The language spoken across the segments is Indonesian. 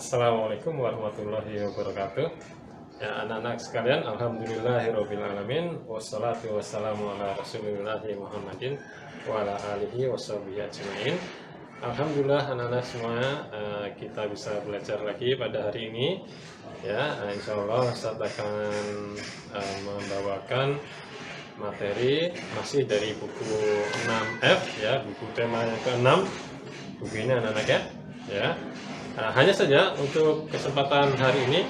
Assalamualaikum warahmatullahi wabarakatuh. Ya anak-anak sekalian, alhamdulillahirobbilalamin, wassalatu wassalamu ala rasulillahi Muhammadin wa ala alihi washabihi ajmain. Alhamdulillah anak-anak semua, kita bisa belajar lagi pada hari ini. Ya, insya Allah Ustaz akan membawakan materi masih dari buku 6F, ya, buku tema yang ke-6. Buku ini anak-anak ya. Hanya saja untuk kesempatan hari ini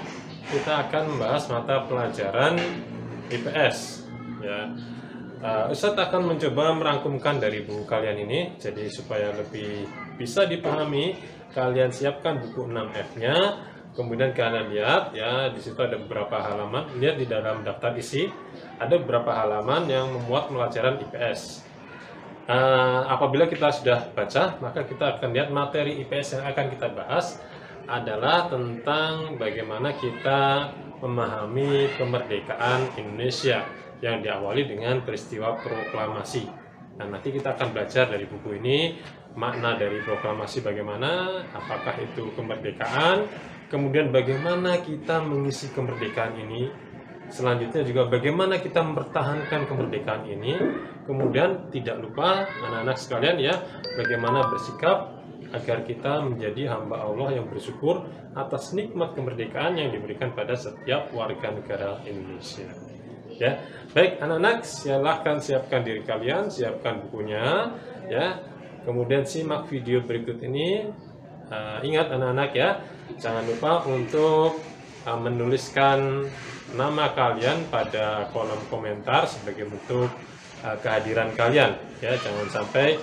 kita akan membahas mata pelajaran IPS. Ya, Ustadz akan mencoba merangkumkan dari buku kalian ini, jadi supaya lebih bisa dipahami. Kalian siapkan buku 6F-nya, kemudian kalian lihat ya, di situ ada beberapa halaman. Lihat di dalam daftar isi ada beberapa halaman yang memuat pelajaran IPS. Apabila kita sudah baca, maka kita akan lihat materi IPS yang akan kita bahas adalah tentang bagaimana kita memahami kemerdekaan Indonesia yang diawali dengan peristiwa proklamasi. Nah, nanti kita akan belajar dari buku ini makna dari proklamasi bagaimana, apakah itu kemerdekaan, kemudian bagaimana kita mengisi kemerdekaan ini. Selanjutnya juga bagaimana kita mempertahankan kemerdekaan ini. Kemudian tidak lupa anak-anak sekalian ya, bagaimana bersikap agar kita menjadi hamba Allah yang bersyukur atas nikmat kemerdekaan yang diberikan pada setiap warga negara Indonesia. Ya, baik anak-anak, silahkan siapkan diri kalian, siapkan bukunya ya. Kemudian simak video berikut ini. Ingat anak-anak ya, jangan lupa untuk menuliskan nama kalian pada kolom komentar sebagai bentuk kehadiran kalian ya. Jangan sampai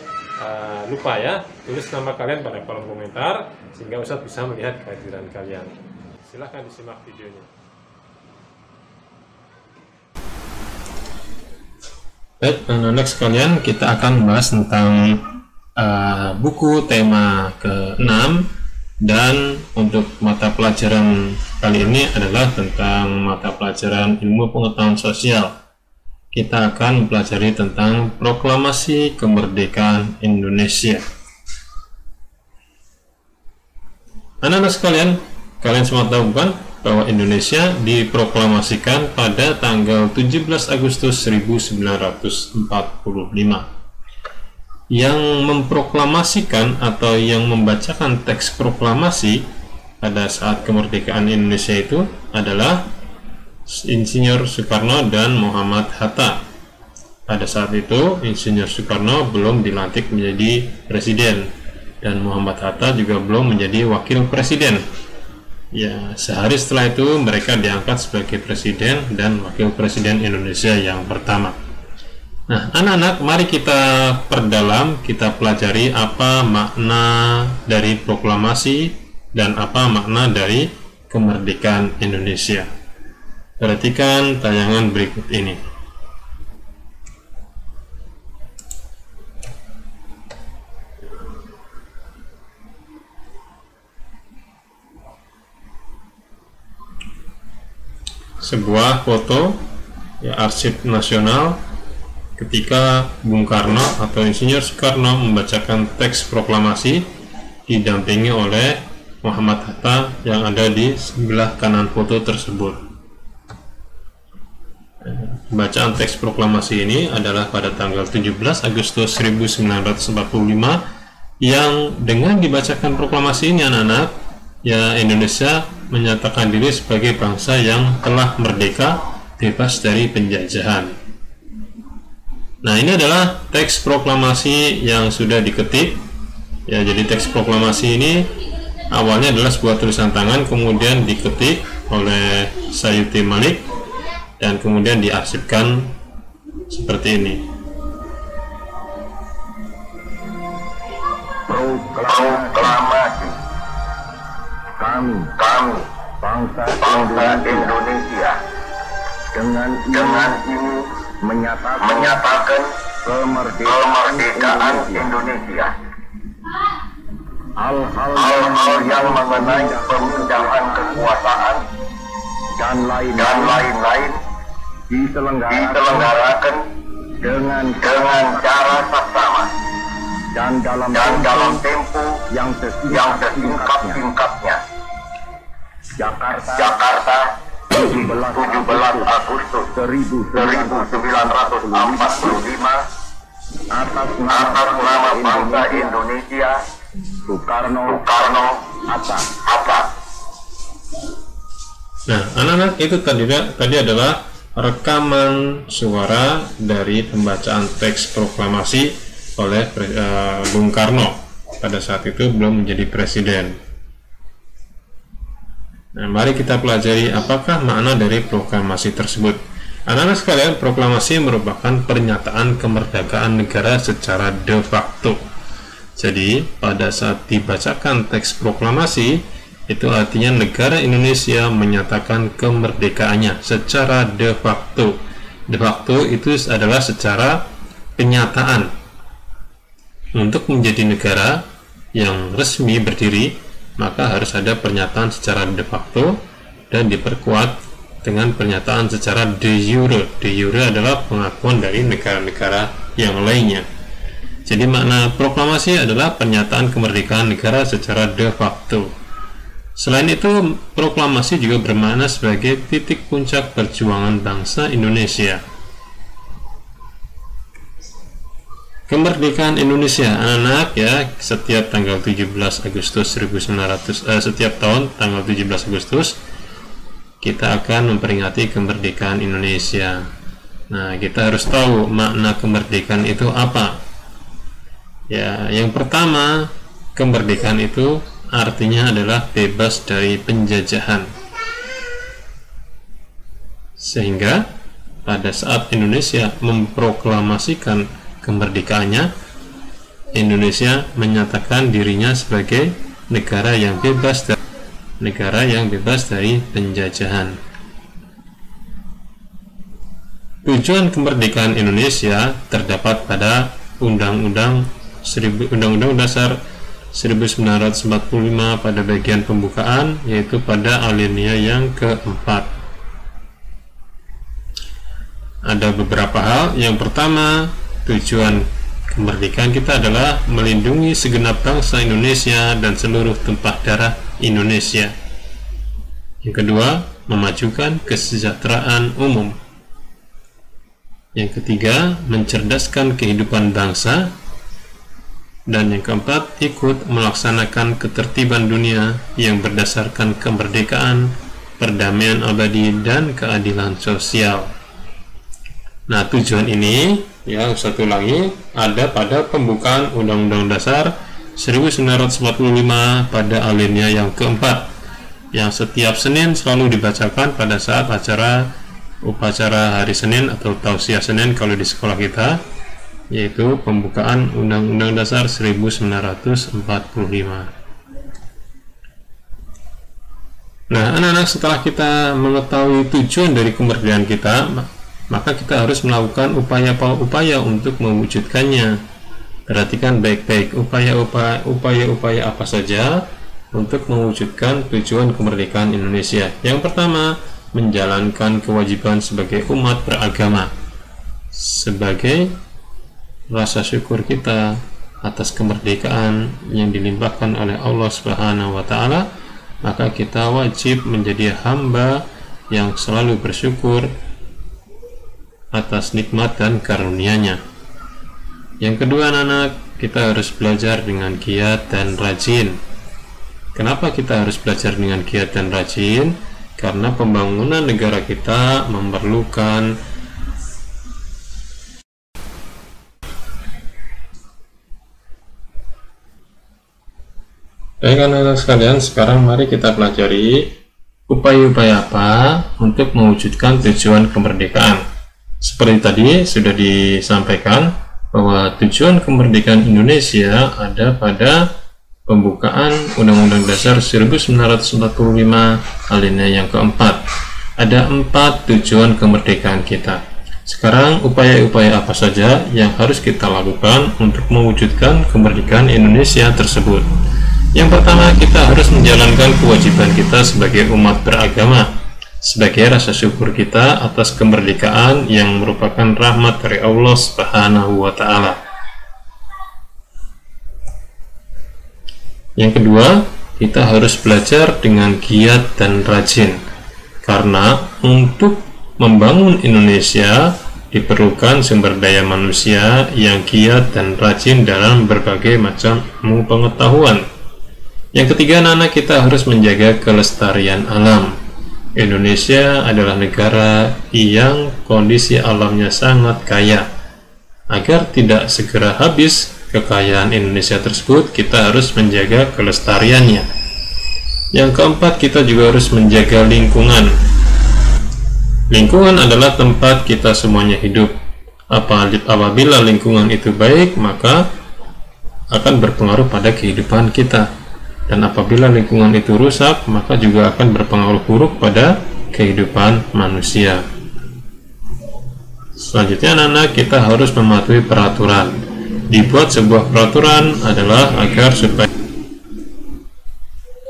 lupa ya, tulis nama kalian pada kolom komentar sehingga Ustadz bisa melihat kehadiran kalian. Silahkan disimak videonya. Baik anak-anak sekalian, kita akan membahas tentang buku tema ke-6. Dan untuk mata pelajaran kali ini adalah tentang mata pelajaran ilmu pengetahuan sosial. Kita akan mempelajari tentang proklamasi kemerdekaan Indonesia. Anak-anak sekalian, kalian semua tahu bukan bahwa Indonesia diproklamasikan pada tanggal 17 Agustus 1945. Yang memproklamasikan atau yang membacakan teks proklamasi pada saat kemerdekaan Indonesia itu adalah Insinyur Soekarno dan Muhammad Hatta. Pada saat itu Insinyur Soekarno belum dilantik menjadi presiden dan Muhammad Hatta juga belum menjadi wakil presiden. Ya, sehari setelah itu mereka diangkat sebagai presiden dan wakil presiden Indonesia yang pertama. Nah, anak-anak, mari kita perdalam, kita pelajari apa makna dari proklamasi dan apa makna dari kemerdekaan Indonesia. Perhatikan tayangan berikut ini. Sebuah foto ya, arsip nasional ketika Bung Karno atau Insinyur Soekarno membacakan teks proklamasi didampingi oleh Muhammad Hatta yang ada di sebelah kanan foto tersebut. Bacaan teks proklamasi ini adalah pada tanggal 17 Agustus 1945 yang dengan dibacakan proklamasi ini anak-anak ya, Indonesia menyatakan diri sebagai bangsa yang telah merdeka bebas dari penjajahan. Nah, ini adalah teks proklamasi yang sudah diketik ya. Jadi teks proklamasi ini awalnya adalah sebuah tulisan tangan, kemudian diketik oleh Sayuti Malik dan kemudian diarsipkan seperti ini. Proklamasi. Kami bangsa Indonesia dengan ini menyatakan kemerdekaan Indonesia. Hal-hal yang mengenai pemindahan kekuasaan dan lain-lain diselenggarakan dengan cara saksama dan dalam tempo yang sesingkat-singkatnya. Jakarta 17 Agustus 1945. Atas nama bangsa Indonesia, Soekarno Hatta. Nah, anak-anak, itu tadi adalah rekaman suara dari pembacaan teks proklamasi oleh Bung Karno pada saat itu belum menjadi presiden. Nah, mari kita pelajari apakah makna dari proklamasi tersebut. Anak-anak sekalian, proklamasi merupakan pernyataan kemerdekaan negara secara de facto. Jadi, pada saat dibacakan teks proklamasi, itu artinya negara Indonesia menyatakan kemerdekaannya secara de facto. De facto itu adalah secara kenyataan. Untuk menjadi negara yang resmi berdiri, maka harus ada pernyataan secara de facto dan diperkuat dengan pernyataan secara de jure. De jure adalah pengakuan dari negara-negara yang lainnya. Jadi makna proklamasi adalah pernyataan kemerdekaan negara secara de facto. Selain itu, proklamasi juga bermakna sebagai titik puncak perjuangan bangsa Indonesia. Kemerdekaan Indonesia, anak-anak ya, setiap tanggal 17 Agustus 1900 setiap tahun tanggal 17 Agustus kita akan memperingati kemerdekaan Indonesia. Nah, kita harus tahu makna kemerdekaan itu apa. Ya, yang pertama, kemerdekaan itu artinya adalah bebas dari penjajahan. Sehingga pada saat Indonesia memproklamasikan kemerdekaannya, Indonesia menyatakan dirinya sebagai negara yang bebas dari penjajahan. Tujuan kemerdekaan Indonesia terdapat pada Undang-Undang Dasar 1945 pada bagian pembukaan, yaitu pada alinea yang keempat. Ada beberapa hal. Yang pertama, tujuan kemerdekaan kita adalah melindungi segenap bangsa Indonesia dan seluruh tumpah darah Indonesia. Yang kedua, memajukan kesejahteraan umum. Yang ketiga, mencerdaskan kehidupan bangsa. Dan yang keempat, ikut melaksanakan ketertiban dunia yang berdasarkan kemerdekaan, perdamaian abadi, dan keadilan sosial. Nah, tujuan ini, ya, satu lagi, ada pada pembukaan Undang-Undang Dasar 1945 pada alinea yang keempat, yang setiap Senin selalu dibacakan pada saat upacara hari Senin atau tausiah Senin kalau di sekolah kita, yaitu pembukaan Undang-Undang Dasar 1945. Nah, anak-anak, setelah kita mengetahui tujuan dari kemerdekaan kita, maka kita harus melakukan upaya-upaya untuk mewujudkannya. Perhatikan baik-baik upaya-upaya apa saja untuk mewujudkan tujuan kemerdekaan Indonesia. Yang pertama, menjalankan kewajiban sebagai umat beragama. Sebagai rasa syukur kita atas kemerdekaan yang dilimpahkan oleh Allah Subhanahu wa taala, maka kita wajib menjadi hamba yang selalu bersyukur atas nikmat dan karunia-Nya. Yang kedua, anak-anak, kita harus belajar dengan giat dan rajin. Kenapa kita harus belajar dengan giat dan rajin? Karena pembangunan negara kita memerlukan Baik, anak-anak sekalian, sekarang mari kita pelajari upaya-upaya apa untuk mewujudkan tujuan kemerdekaan. Seperti tadi sudah disampaikan bahwa tujuan kemerdekaan Indonesia ada pada pembukaan Undang-Undang Dasar 1945 alinea yang keempat. Ada 4 tujuan kemerdekaan kita. Sekarang upaya-upaya apa saja yang harus kita lakukan untuk mewujudkan kemerdekaan Indonesia tersebut? Yang pertama, kita harus menjalankan kewajiban kita sebagai umat beragama, sebagai rasa syukur kita atas kemerdekaan yang merupakan rahmat dari Allah Subhanahu wa taala. Yang kedua, kita harus belajar dengan giat dan rajin, karena untuk membangun Indonesia diperlukan sumber daya manusia yang giat dan rajin dalam berbagai macam ilmu pengetahuan. Yang ketiga, anak-anak, kita harus menjaga kelestarian alam. Indonesia adalah negara yang kondisi alamnya sangat kaya. Agar tidak segera habis kekayaan Indonesia tersebut, kita harus menjaga kelestariannya. Yang keempat, kita juga harus menjaga lingkungan. Lingkungan adalah tempat kita semuanya hidup. Apabila lingkungan itu baik, maka akan berpengaruh pada kehidupan kita. Dan apabila lingkungan itu rusak, maka juga akan berpengaruh buruk pada kehidupan manusia. Selanjutnya, anak-anak, kita harus mematuhi peraturan. Dibuat sebuah peraturan adalah agar supaya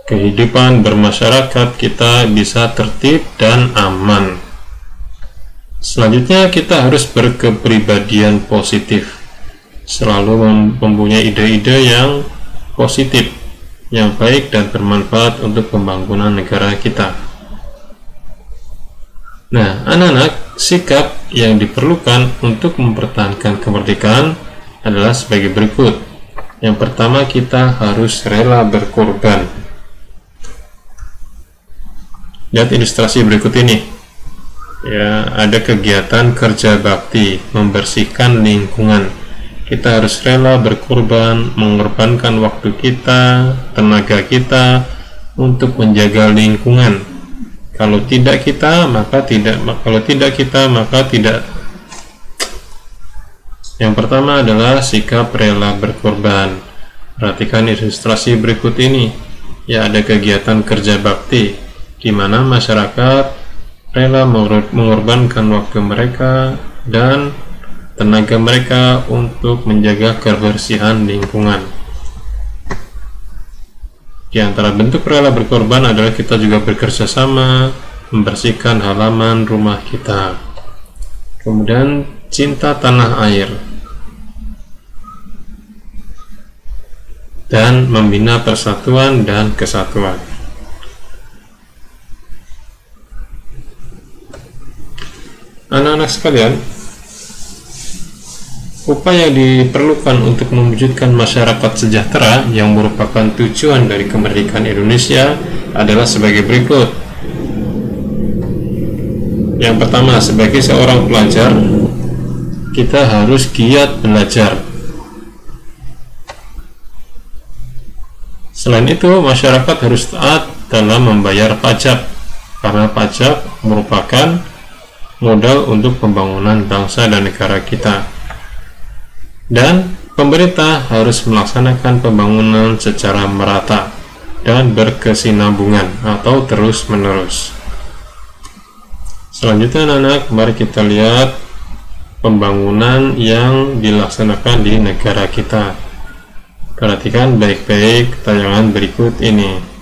kehidupan bermasyarakat kita bisa tertib dan aman. Selanjutnya, kita harus berkepribadian positif, selalu mempunyai ide-ide yang positif, yang baik dan bermanfaat untuk pembangunan negara kita. Nah, anak-anak, sikap yang diperlukan untuk mempertahankan kemerdekaan adalah sebagai berikut. Yang pertama, kita harus rela berkorban. Lihat ilustrasi berikut ini. Ya, ada kegiatan kerja bakti, membersihkan lingkungan. Kita harus rela berkorban, mengorbankan waktu kita, tenaga kita untuk menjaga lingkungan. Kalau tidak kita, maka tidak. Yang pertama adalah sikap rela berkorban. Perhatikan ilustrasi berikut ini. Ya, ada kegiatan kerja bakti di mana masyarakat rela mengorbankan waktu mereka dan tenaga mereka untuk menjaga kebersihan lingkungan. Di antara bentuk rela berkorban adalah kita juga bekerja sama membersihkan halaman rumah kita. Kemudian cinta tanah air dan membina persatuan dan kesatuan. Anak-anak sekalian, upaya diperlukan untuk mewujudkan masyarakat sejahtera yang merupakan tujuan dari kemerdekaan Indonesia adalah sebagai berikut. Yang pertama, sebagai seorang pelajar, kita harus giat belajar. Selain itu, masyarakat harus taat dalam membayar pajak, karena pajak merupakan modal untuk pembangunan bangsa dan negara kita. Dan pemerintah harus melaksanakan pembangunan secara merata dan berkesinambungan atau terus-menerus. Selanjutnya, anak-anak, mari kita lihat pembangunan yang dilaksanakan di negara kita. Perhatikan baik-baik tayangan berikut ini.